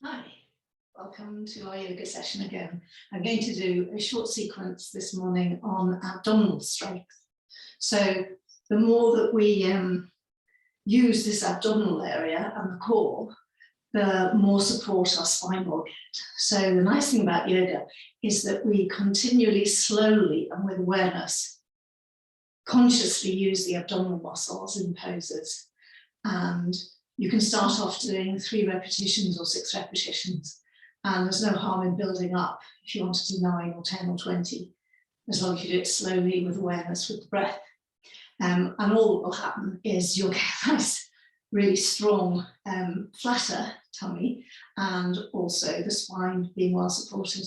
Hi, welcome to our yoga session again. I'm going to do a short sequence this morning on abdominal strength. So the more that we use this abdominal area and the core, the more support our spine will get. So the nice thing about yoga is that we continually, slowly and with awareness, consciously use the abdominal muscles in poses. And you can start off doing 3 repetitions or 6 repetitions, and there's no harm in building up if you want to do 9 or 10 or 20, as long as you do it slowly with awareness, with the breath. And all that will happen is you'll get a nice, really strong, flatter tummy, and also the spine, being well supported,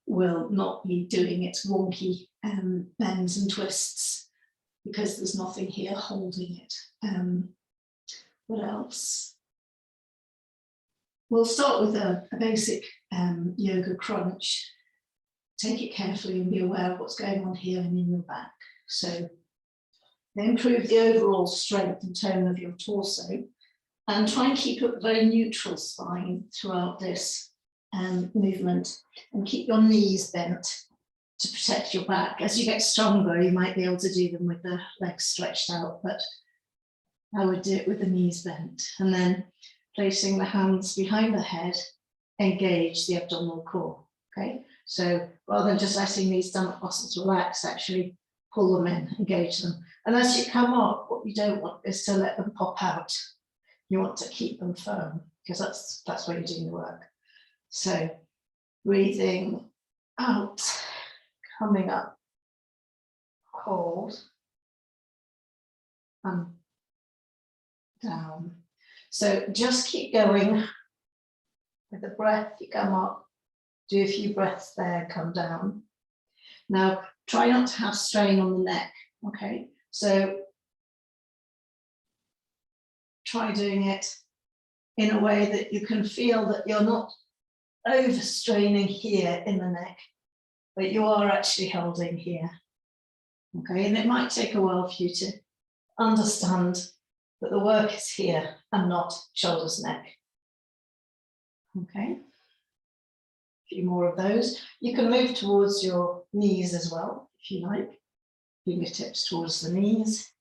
will not be doing its wonky bends and twists, because there's nothing here holding it. What else? We'll start with a basic yoga crunch. Take it carefully and be aware of what's going on here and in your back. So improve the overall strength and tone of your torso, and try and keep a very neutral spine throughout this movement, and keep your knees bent to protect your back. As you get stronger, you might be able to do them with the legs stretched out, but I would do it with the knees bent, and then placing the hands behind the head, engage the abdominal core. Okay, so rather than just letting these stomach muscles relax, actually pull them in, engage them. And as you come up, what you don't want is to let them pop out. You want to keep them firm, because that's where you're doing the work. So breathing out, coming up, hold, and down. So just keep going with the breath. You come up, do a few breaths there, come down. Now try not to have strain on the neck. Okay, so try doing it in a way that you can feel that you're not overstraining here in the neck, but you are actually holding here. Okay, and it might take a while for you to understand that the work is here and not shoulders, neck. Okay, a few more of those. You can move towards your knees as well, if you like. Fingertips towards the knees.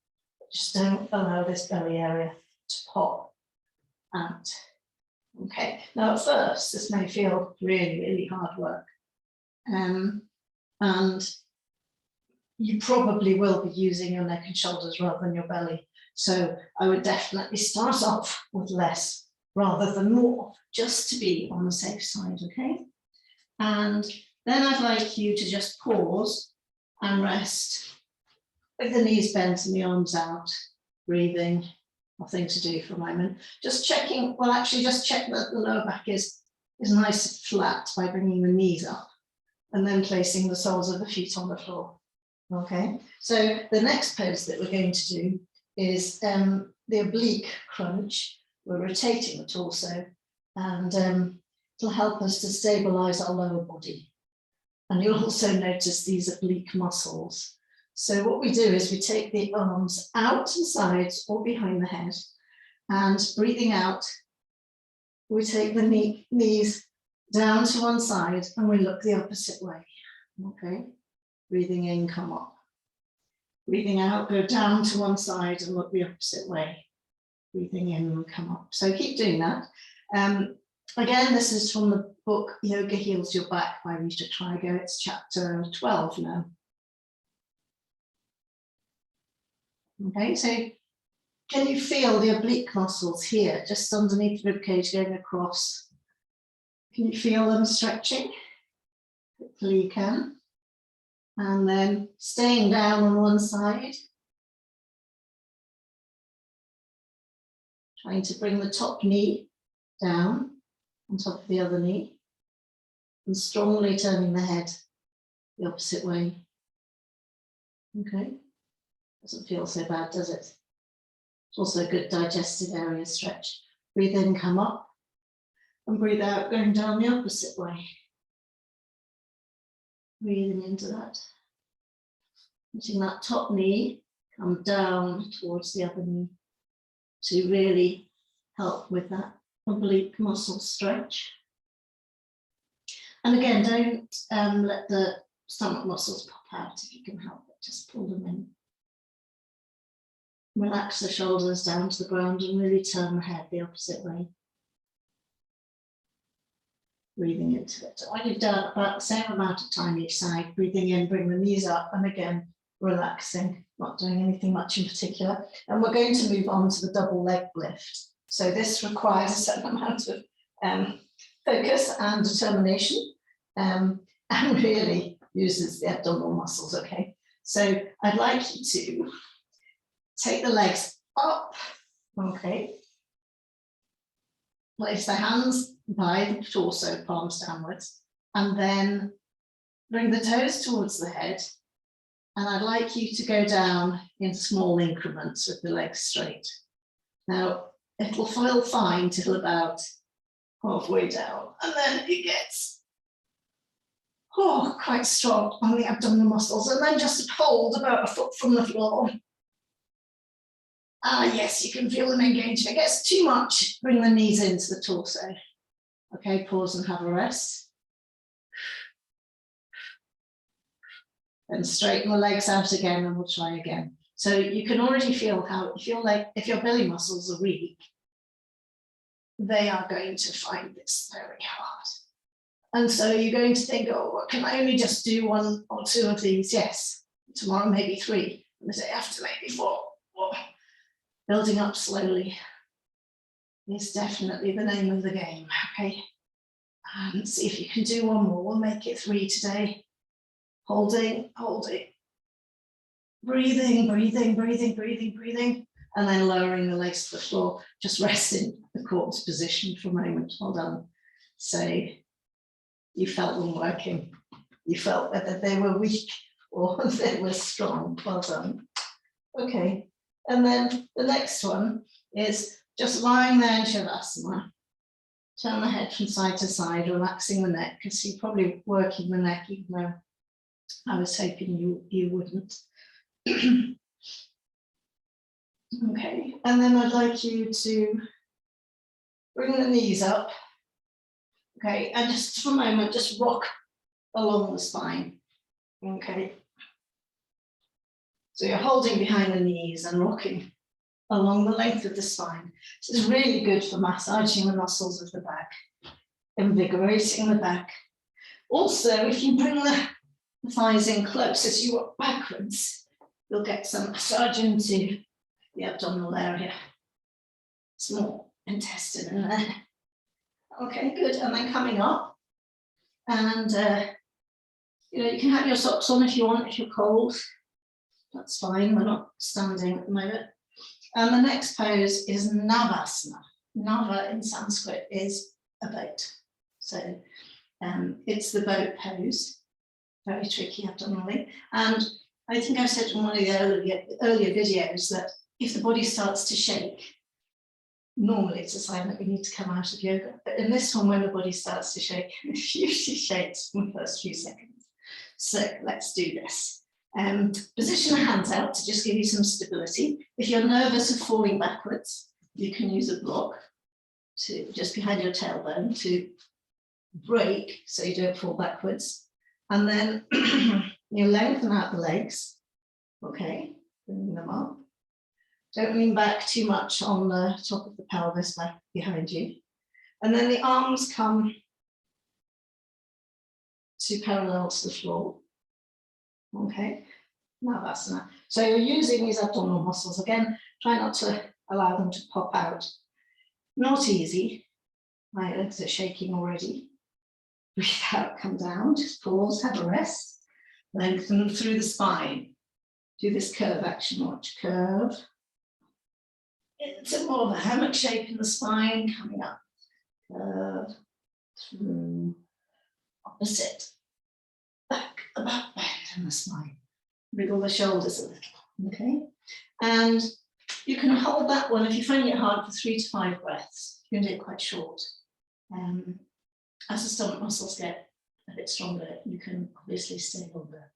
Just don't allow this belly area to pop out. Okay, now at first this may feel really, really hard work. And you probably will be using your neck and shoulders rather than your belly. So I would definitely start off with less rather than more, just to be on the safe side, okay? And then I'd like you to just pause and rest with the knees bent and the arms out, breathing, nothing to do for a moment. Just checking, well, actually just check that the lower back is nice and flat by bringing the knees up and then placing the soles of the feet on the floor. Okay, so the next pose that we're going to do is the oblique crunch. We're rotating the torso, and it'll help us to stabilize our lower body. And you'll also notice these oblique muscles. So what we do is we take the arms out to the sides or behind the head, and breathing out, we take the knees down to one side and we look the opposite way. Okay, breathing in, come up. Breathing out, go down to one side and look the opposite way. Breathing in and come up. So keep doing that. Again, this is from the book Yoga Heals Your Back by Rita Treiger. It's chapter 12 now. Okay, so can you feel the oblique muscles here, just underneath the ribcage going across? Can you feel them stretching? Hopefully you can. And then staying down on one side. Trying to bring the top knee down on top of the other knee. And strongly turning the head the opposite way. Okay. Doesn't feel so bad, does it? It's also a good digestive area stretch. Breathe in, come up. And breathe out, going down the opposite way. Breathing into that. Letting that top knee come down towards the other knee to really help with that oblique muscle stretch. And again, don't let the stomach muscles pop out if you can help it, just pull them in. Relax the shoulders down to the ground and really turn the head the opposite way. Breathing into it. So when you've done about the same amount of time each side, breathing in, bring the knees up, and again, relaxing, not doing anything much in particular. And we're going to move on to the double leg lift. So this requires a certain amount of focus and determination, and really uses the abdominal muscles, okay? So I'd like you to take the legs up, okay? Place the hands by the torso, palms downwards, and then bring the toes towards the head. And I'd like you to go down in small increments with the legs straight. Now, it'll feel fine till about halfway down, and then it gets quite strong on the abdominal muscles, and then just hold about a foot from the floor. Ah, yes, you can feel them engage. If it gets too much, bring the knees into the torso. Okay, pause and have a rest. And straighten the legs out again, and we'll try again. So you can already feel how, if your belly muscles are weak, they are going to find this very hard. And so you're going to think, oh, can I only just do 1 or 2 of these? Yes, tomorrow maybe 3, and the day after maybe 4. Building up slowly is definitely the name of the game, okay? And see if you can do 1 more. We'll make it 3 today. Holding, holding. Breathing, breathing, breathing, breathing, breathing. And then lowering the legs to the floor. Just rest in the corpse position for a moment. Well done. So you felt them working. You felt whether they were weak or they were strong. Well done. Okay. And then the next one is just lying there in Shavasana. Turn the head from side to side, relaxing the neck, because you're probably working the neck, even though I was hoping you wouldn't. Okay, and then I'd like you to bring the knees up. Okay, and just for a moment, just rock along the spine. Okay. So you're holding behind the knees and rocking along the length of the spine. This is really good for massaging the muscles of the back, invigorating the back. Also, if you bring the thighs in close as you walk backwards, you'll get some massage into the abdominal area. Small intestine in there. Okay, good. And then coming up, and you can have your socks on if you want, if you're cold. That's fine, we're not standing at the moment. And the next pose is Navasana. Nava in Sanskrit is a boat. So it's the boat pose, very tricky abdominally. And I think I've said in one of the earlier videos that if the body starts to shake, normally it's a sign that we need to come out of yoga. But in this one, when the body starts to shake, it usually shakes in the first few seconds. So let's do this. Position the hands out to just give you some stability. If you're nervous of falling backwards, you can use a block to just behind your tailbone to break so you don't fall backwards. And then you lengthen out the legs. Okay, bring them up. Don't lean back too much on the top of the pelvis back behind you. And then the arms come to parallel to the floor. Okay, Navasana. So you're using these abdominal muscles. Again, try not to allow them to pop out. Not easy. My legs are shaking already. Breathe out, come down, just pause, have a rest. Lengthen through the spine. Do this curve action, watch, curve. Into more of a hammock shape in the spine, coming up. Curve, through, opposite. Back, the back bend in the spine. Wriggle the shoulders a little, okay? And you can hold that one, if you find it hard, for 3 to 5 breaths. You can do it quite short. As the stomach muscles get a bit stronger, you can obviously stay longer.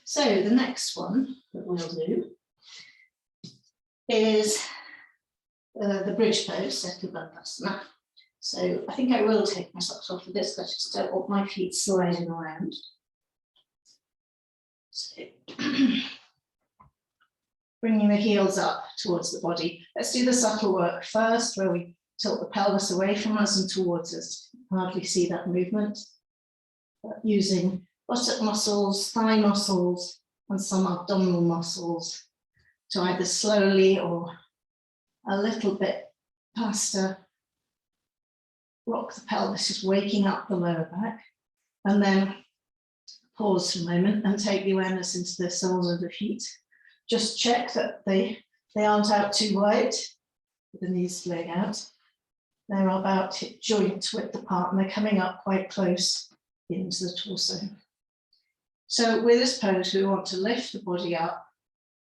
So the next one that we'll do is the bridge pose, Setu Bandhasana. So I think I will take my socks off for this, because I just don't want my feet sliding around. So bringing the heels up towards the body. Let's do the subtle work first, where we tilt the pelvis away from us and towards us. Hardly see that movement. But using buttock muscles, thigh muscles, and some abdominal muscles to either slowly or a little bit faster rock the pelvis, just waking up the lower back, and then pause for a moment and take the awareness into the soles of the feet. Just check that they aren't out too wide, with the knees splaying out. They're about hip joint width apart, and they're coming up quite close into the torso. So with this pose, we want to lift the body up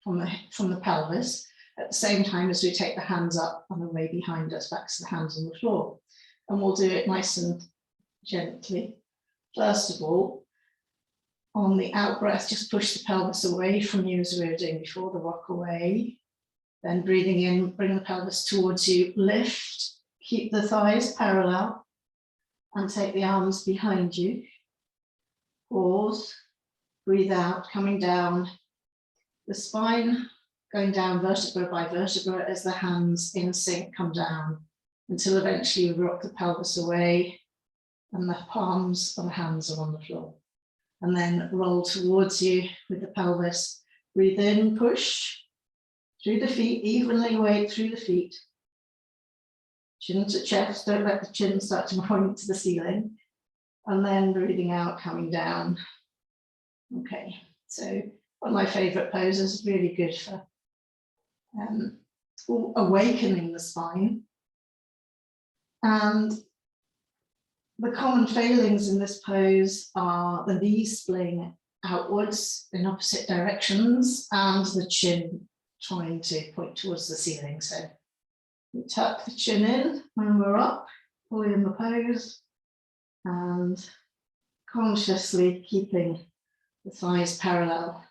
from the pelvis at the same time as we take the hands up and away behind us, back to the hands on the floor. And we'll do it nice and gently. First of all, on the out breath, just push the pelvis away from you as we were doing before, the rock away. Then breathing in, bring the pelvis towards you, lift, keep the thighs parallel, and take the arms behind you. Pause, breathe out, coming down, the spine going down vertebra by vertebra as the hands in sync come down, until eventually you rock the pelvis away and the palms of the hands are on the floor. And then roll towards you with the pelvis. Breathe in, push through the feet, evenly weight through the feet. Chin to chest, don't let the chin start to point to the ceiling. And then breathing out, coming down. Okay, so one of my favorite poses, really good for awakening the spine. And the common failings in this pose are the knees splaying outwards in opposite directions and the chin trying to point towards the ceiling. So we tuck the chin in when we're up, fully in the pose, and consciously keeping the thighs parallel.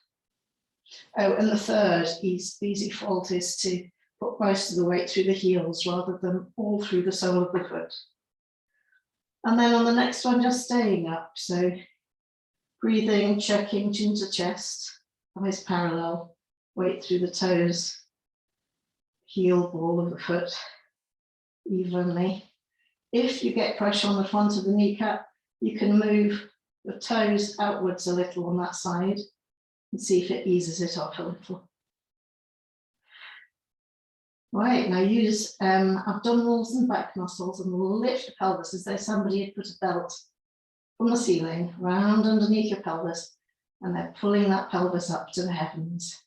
Oh, and the third easy fault is to put most of the weight through the heels rather than all through the sole of the foot. And then on the next one, just staying up. So breathing, checking chin to chest, thighs parallel, weight through the toes, heel ball of the foot evenly. If you get pressure on the front of the kneecap, you can move the toes outwards a little on that side and see if it eases it off a little. Right, now use abdominals and back muscles, and we'll lift the pelvis as though somebody had put a belt from the ceiling round underneath your pelvis, and they're pulling that pelvis up to the heavens.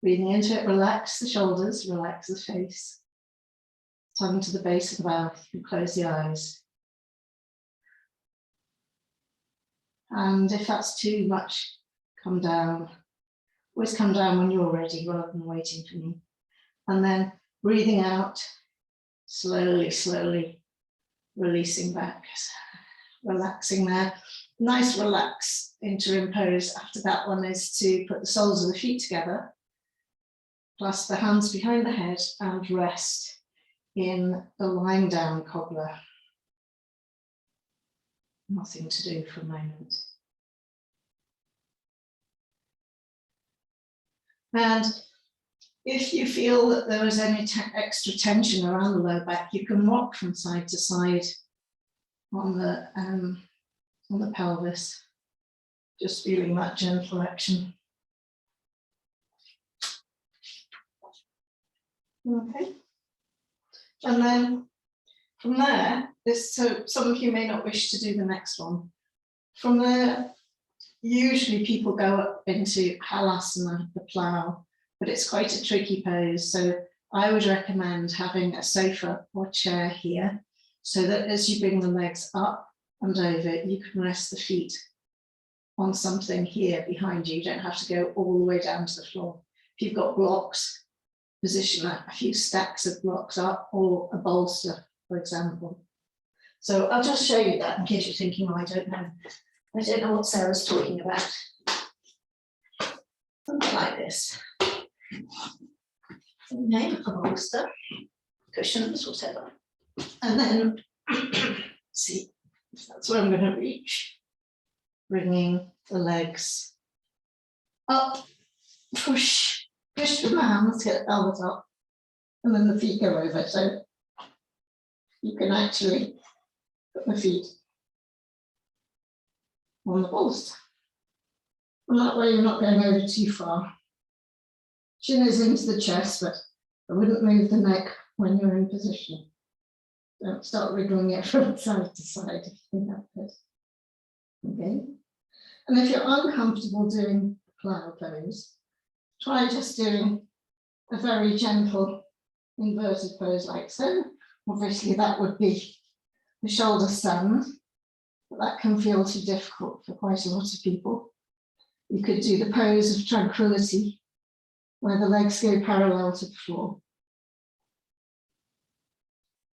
Breathing into it, relax the shoulders, relax the face. Tongue to the base of the mouth, you can close the eyes. And if that's too much, come down. Always come down when you're ready rather than waiting for me. And then breathing out, slowly, slowly releasing back, relaxing there. Nice relax interim pose after that one is to put the soles of the feet together, clasp the hands behind the head and rest in the lying down cobbler. Nothing to do for a moment. And if you feel that there is any extra tension around the lower back, you can rock from side to side on the pelvis, just feeling that gentle action. Okay, and then from there, so some of you may not wish to do the next one. From there, usually people go up into halasana, the plough, but it's quite a tricky pose. So I would recommend having a sofa or chair here, so that as you bring the legs up and over, you can rest the feet on something here behind you. You don't have to go all the way down to the floor. If you've got blocks, position a few stacks of blocks up, or a bolster, for example. So I'll just show you that in case you're thinking, oh, I don't know what Sarah's talking about. Something like this. Okay, a bolster, cushions, whatever. And then, see, that's where I'm going to reach, bringing the legs up, push with my hands, get the elbows up, and then the feet go over. So you can actually put the feet on the balls. And that way you're not going over too far. Chin is into the chest, but I wouldn't move the neck when you're in position. Don't start wriggling it from side to side if you think that's good. Okay. And if you're uncomfortable doing plow pose, try just doing a very gentle inverted pose like so. Obviously that would be the shoulder stand, but that can feel too difficult for quite a lot of people. You could do the pose of tranquility, where the legs go parallel to the floor.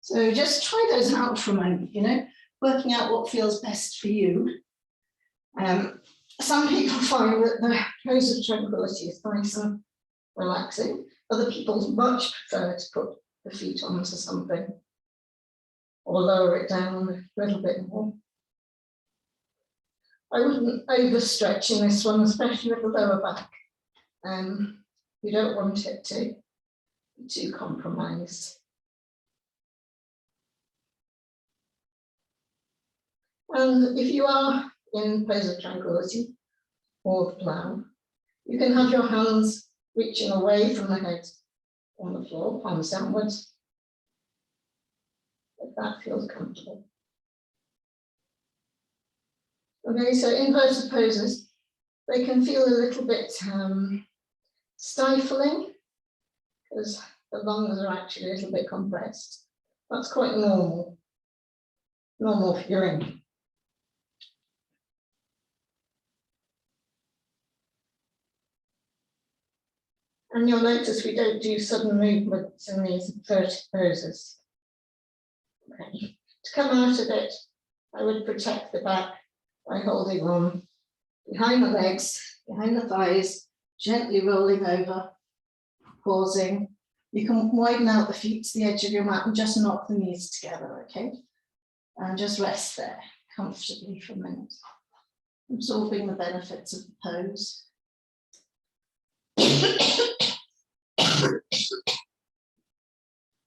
So just try those out for a moment, you know, working out what feels best for you. Some people find that the pose of tranquility is nice and relaxing. Other people much prefer to put the feet onto something or lower it down a little bit more. I wouldn't overstretch in this one, especially with the lower back. You don't want it to be too compromised. And if you are in pose of tranquility or the plow, you can have your hands reaching away from the head on the floor, palms downwards, if that feels comfortable. Okay, so inverted poses, they can feel a little bit stifling because the lungs are actually a little bit compressed. That's quite normal feeling. And you'll notice we don't do sudden movements in these inverted poses. Okay. To come out of it, I would protect the back by holding on behind the legs, behind the thighs, gently rolling over, pausing. You can widen out the feet to the edge of your mat and just knock the knees together, okay? And just rest there comfortably for a minute, absorbing the benefits of the pose.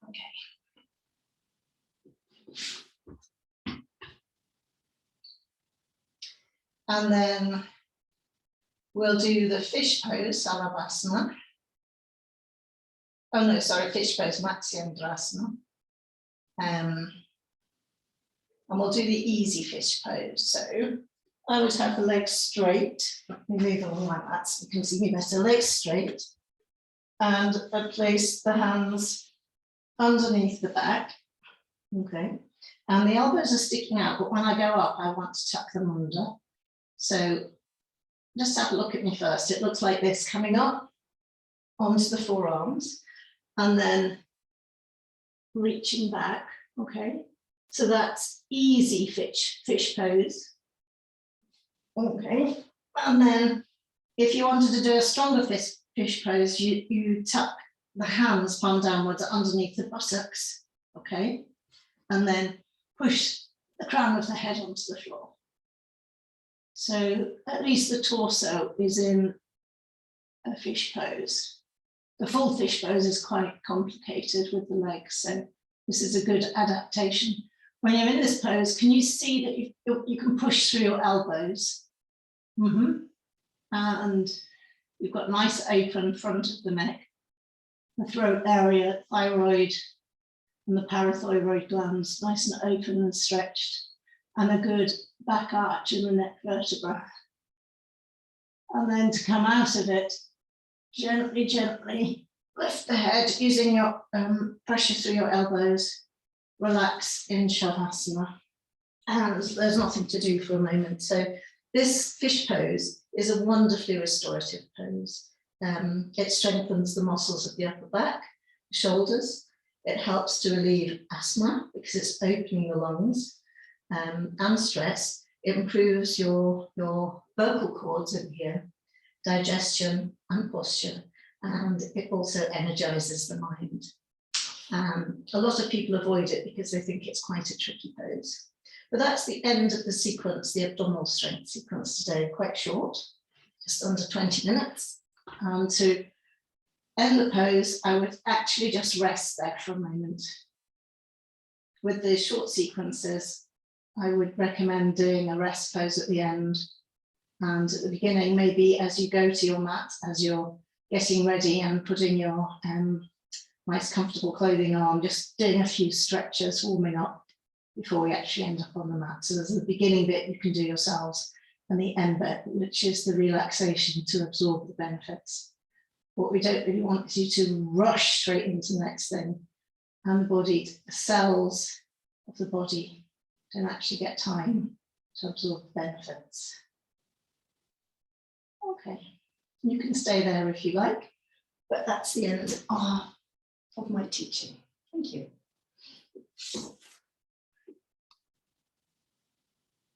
Okay. And then we'll do the fish pose, Salabhasana. Oh no, sorry, fish pose, Matsyendrasana. And we'll do the easy fish pose. So I would have the legs straight. Let me move along like that so you can see me better. Legs straight. And I place the hands underneath the back. Okay. And the elbows are sticking out, but when I go up, I want to tuck them under. So just have a look at me first. It looks like this, coming up onto the forearms and then reaching back. Okay. So that's easy fish pose. Okay. And then if you wanted to do a stronger fish pose, you tuck the hands palm downwards underneath the buttocks. Okay. And then push the crown of the head onto the floor. So at least the torso is in a fish pose. The full fish pose is quite complicated with the legs, so this is a good adaptation. When you're in this pose, can you see that you can push through your elbows? And you've got nice open front of the neck, the throat area, thyroid, and the parathyroid glands, nice and open and stretched, and a good back arch in the neck vertebra. And then to come out of it, gently, gently lift the head using your pressure through your elbows, relax in Shavasana. And there's nothing to do for a moment. So this fish pose is a wonderfully restorative pose. It strengthens the muscles of the upper back, shoulders. It helps to relieve asthma because it's opening the lungs and stress. It improves your vocal cords in here, digestion and posture, and it also energizes the mind. A lot of people avoid it because they think it's quite a tricky pose. But that's the end of the sequence, the abdominal strength sequence today, quite short, just under 20 minutes. To end the pose, I would actually just rest there for a moment. With the short sequences, I would recommend doing a rest pose at the end. And at the beginning, maybe as you go to your mat, as you're getting ready and putting your nice comfortable clothing on, just doing a few stretches, warming up before we actually end up on the mat. So there's the beginning bit you can do yourselves and the end bit, which is the relaxation to absorb the benefits. What we don't really want is you to rush straight into the next thing, and the body, the cells of the body don't actually get time to absorb the benefits. Okay, you can stay there if you like, but that's the end of my teaching. Thank you.